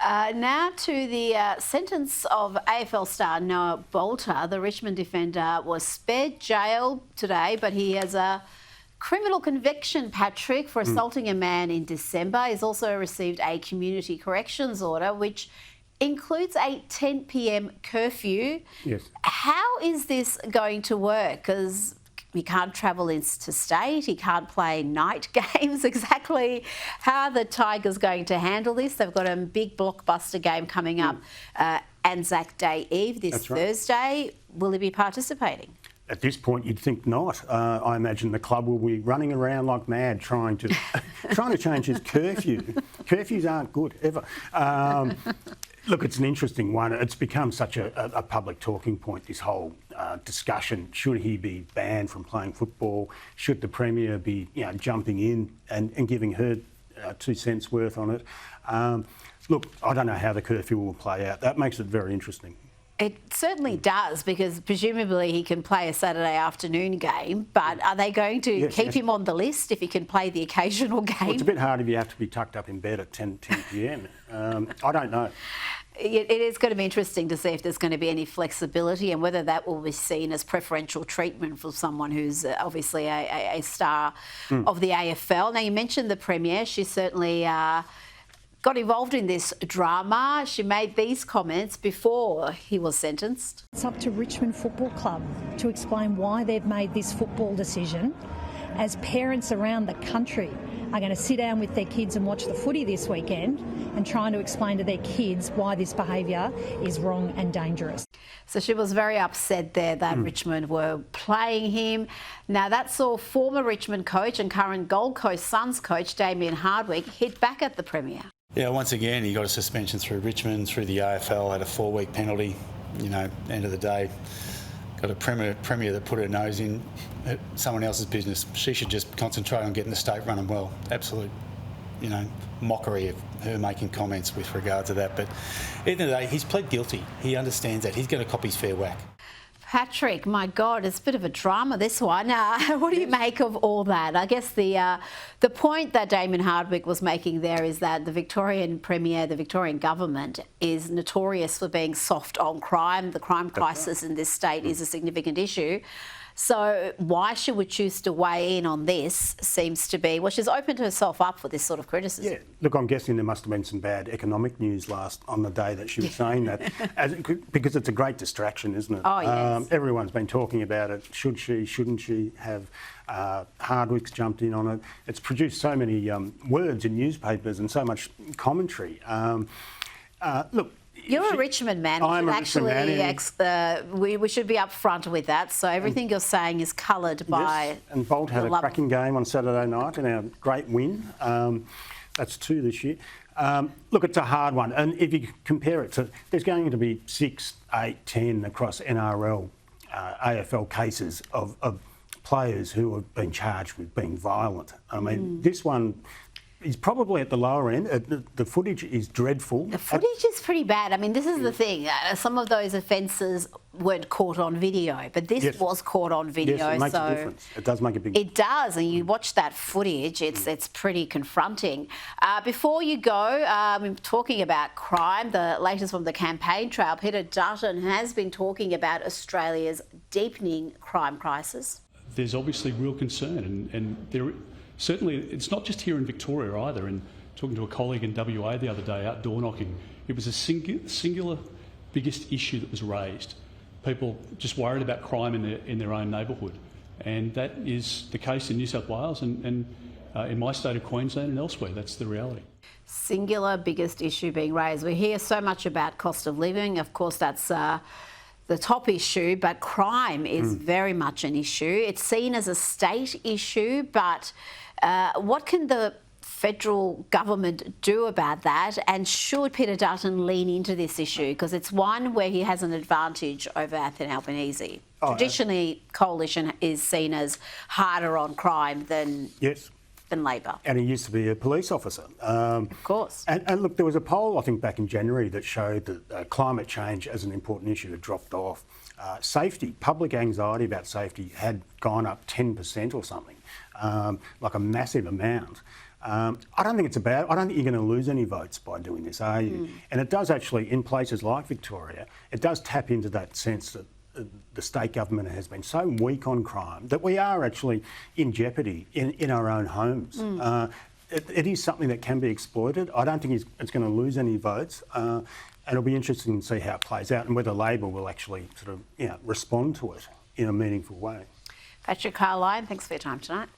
Now to the sentence of AFL star Noah Bolta. The Richmond defender was spared jail today, but he has a criminal conviction, Patrick, for assaulting a man in December. He's also received a community corrections order, which includes a 10 p.m. curfew. Yes. How is this going to work? Because he can't travel interstate, he can't play night games. Exactly how are the Tigers going to handle this? They've got a big blockbuster game coming up, Anzac Day Eve this Thursday. Will he be participating? At this point, you'd think not. I imagine the club will be running around like mad trying to change his curfew. Curfews aren't good, ever. Look, it's an interesting one. It's become such a public talking point, this whole discussion. Should he be banned from playing football? Should the Premier be jumping in and giving her 2 cents worth on it? Look, I don't know how the curfew will play out. That makes it very interesting. It certainly does, because presumably he can play a Saturday afternoon game, but are they going to keep him on the list if he can play the occasional game? Well, it's a bit hard if you have to be tucked up in bed at 10 p.m. I don't know. It is going to be interesting to see if there's going to be any flexibility and whether that will be seen as preferential treatment for someone who's obviously a star of the AFL. Now, you mentioned the Premier. She certainly got involved in this drama. She made these comments before he was sentenced. It's up to Richmond Football Club to explain why they've made this football decision, as parents around the country are going to sit down with their kids and watch the footy this weekend and trying to explain to their kids why this behaviour is wrong and dangerous. So she was very upset there that Richmond were playing him. Now, that saw former Richmond coach and current Gold Coast Suns coach Damen Hardwick hit back at the Premier. Yeah, once again, he got a suspension through Richmond, through the AFL, had a 4-week penalty. End of the day, got a premier that put her nose in someone else's business. She should just concentrate on getting the state running well. Absolute, mockery of her making comments with regard to that. But at the end of the day, he's pled guilty. He understands that. He's going to cop his fair whack. Patrick, my God, it's a bit of a drama, this one. What do you make of all that? I guess the point that Damen Hardwick was making there is that the Victorian Premier, the Victorian government, is notorious for being soft on crime. The crime crisis in this state is a significant issue. So why she would choose to weigh in on this seems to be, well, she's opened herself up for this sort of criticism. Yeah, look, I'm guessing there must have been some bad economic news on the day that she was saying that, because it's a great distraction, isn't it? Oh, yes. Everyone's been talking about it. Should she, shouldn't she have? Hardwick's jumped in on it. It's produced so many words in newspapers and so much commentary. Look, you're a Richmond man. I'm a Richmond man. We should be upfront with that. So everything you're saying is coloured by. Yes, and Bolt had a cracking game on Saturday night in our great win. That's 2 this year. Look, it's a hard one. And if you compare it to, there's going to be 6, 8, 10 across NRL, AFL cases of players who have been charged with being violent. I mean, this one is probably at the lower end. The footage is dreadful. The footage is pretty bad. I mean, this is the thing. Some of those offences weren't caught on video, but this was caught on video. Yes, it makes a difference. It does make a big difference. It does, and you watch that footage, it's pretty confronting. Before you go, talking about crime, the latest from the campaign trail, Peter Dutton has been talking about Australia's deepening crime crisis. There's obviously real concern, and there certainly, it's not just here in Victoria either. And talking to a colleague in WA the other day, out door knocking, it was a singular biggest issue that was raised. People just worried about crime in their own neighbourhood, and that is the case in New South Wales and in my state of Queensland and elsewhere. That's the reality. Singular biggest issue being raised. We hear so much about cost of living. Of course, that's the top issue, but crime is very much an issue. It's seen as a state issue, but what can the federal government do about that? And should Peter Dutton lean into this issue? Because it's one where he has an advantage over Anthony Albanese. Traditionally, Coalition is seen as harder on crime than Labor. And he used to be a police officer. Of course. And look, there was a poll, I think, back in January that showed that climate change as an important issue had dropped off. Safety, public anxiety about safety had gone up 10% or something, like a massive amount. I don't think it's about. I don't think you're going to lose any votes by doing this, are you? And it does actually, in places like Victoria, it does tap into that sense that the state government has been so weak on crime that we are actually in jeopardy in our own homes. It is something that can be exploited. I don't think it's going to lose any votes. And it'll be interesting to see how it plays out and whether Labor will actually sort of respond to it in a meaningful way. Patrick, Carlyon, thanks for your time tonight.